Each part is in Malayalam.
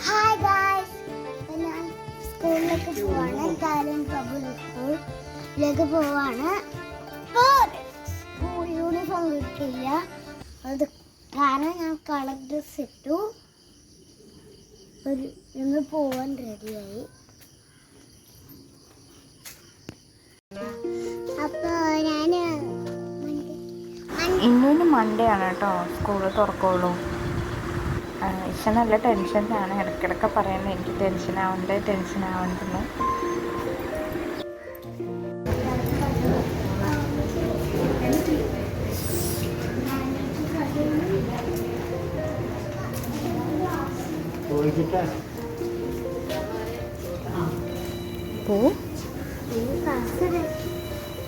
ഹായ് ഗായ്സ്, ഞാൻ സ്കൂളിലേക്ക് പോവാണ്. ടാലന്റ് പബ്ലിക് സ്കൂളിലേക്ക് പോവാണ്. സ്കൂൾ യൂണിഫോം കിട്ടില്ല, അത് കാരണം ഞാൻ കളർ ഡ്രസ് ഇട്ടു. ഞങ്ങൾ പോവാൻ റെഡിയായി. അപ്പോൾ ഞാൻ ഇന്ന് മൺഡേ ആണ് കേട്ടോ സ്കൂള് തുറക്കുള്ളൂ. ഇഷ നല്ല ടെൻഷനിലാണ്, ഇടയ്ക്കിടയ്ക്ക് പറയുന്നത് എനിക്ക് ടെൻഷനാവണ്ടെന്ന്.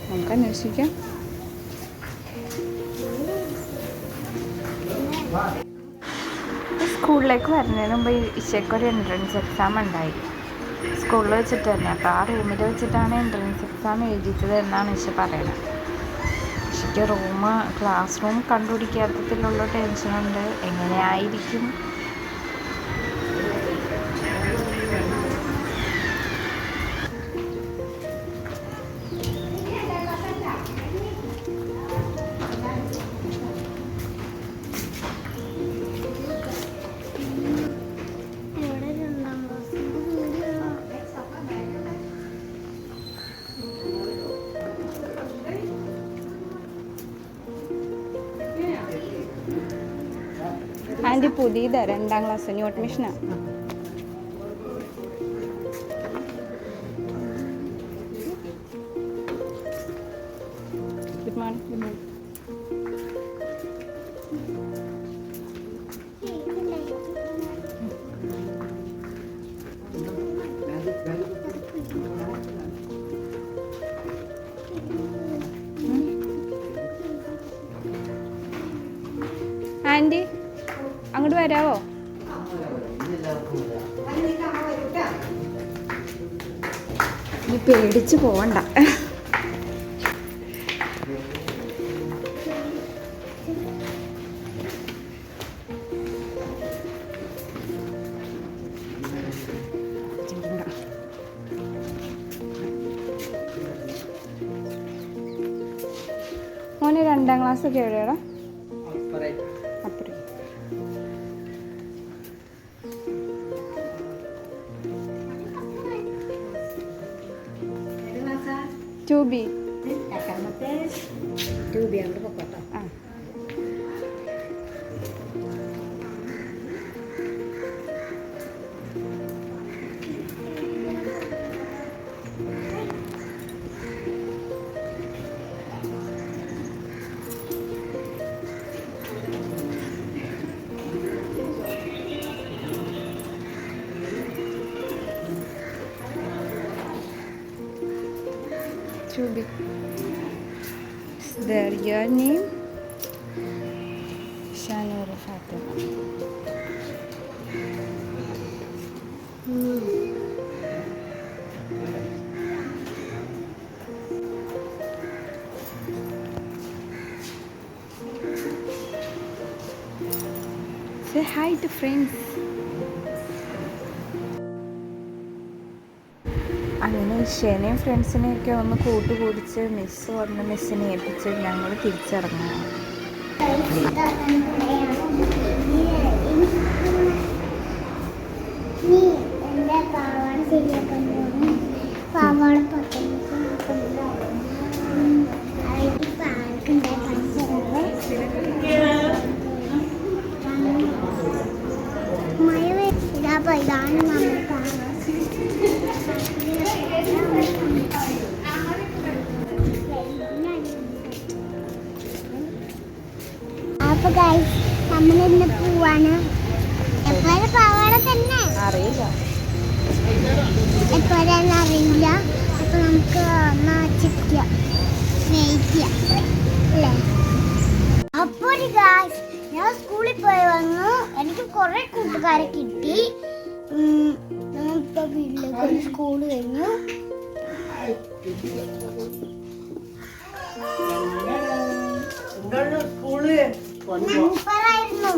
നമുക്ക് അന്വേഷിക്കാം. സ്കൂളിലേക്ക് വരുന്നതിന് മുമ്പ് ഇഷയ്ക്കൊരു എൻട്രൻസ് എക്സാം ഉണ്ടായി, സ്കൂളിൽ വെച്ചിട്ട് തന്നെ. അപ്പോൾ ആ റൂമിൽ വെച്ചിട്ടാണ് എൻട്രൻസ് എക്സാം എഴുതിച്ചത് എന്നാണ് ഇഷ പറയുന്നത്. ഇഷയ്ക്ക് ക്ലാസ് റൂം കണ്ടുപിടിക്കാത്തതിലുള്ള ടെൻഷനുണ്ട്. എങ്ങനെയായിരിക്കും? ആൻറ്റി പുതിയതാ, 2ാം ക്ലാസ്, ന്യൂ അഡ്മിഷനാണ്. Good morning. ആൻറ്റി അങ്ങോട്ട് വരാവോ? നീ പേടിച്ച് പോവണ്ട. മോനെ 2ാം ക്ലാസ്സൊക്കെ എവിടെയാടാ? അപ്പുറം. ട്യൂബി അങ്ങോട്ട് പൊക്കോട്ടോ. ആ Chubi. Is there your name? Shanur Fatima. Say hi to friends. അങ്ങനെ ഇഷേനെയും ഫ്രണ്ട്സിനെയൊക്കെ ഒന്ന് കൂട്ടുകൂടിച്ച് മിസ്സിനെ ഏൽപ്പിച്ച് ഞങ്ങൾ തിരിച്ചിറങ്ങുകയാണ്. ഇതാണ് അപ്പൊ ഗൈസ്, നമ്മളിന്ന് പോവാണ്. എപ്പോഴും പാവാട തന്നെ അറിയില്ല, എപ്പോഴാണ് അറിയില്ല. അപ്പൊ നമുക്ക് സ്നേഹിക്കാം അല്ലേ? അപ്പോൾ ഗൈസ്, ഞാൻ സ്കൂളിൽ പോയി വന്നു. എനിക്ക് കുറെ കൂട്ടുകാരെ കിട്ടി. ഞങ്ങളിപ്പോ വീട്ടിലേക്ക് സ്കൂൾ കഴിഞ്ഞു. സ്കൂള് സൂപ്പറായിരുന്നു.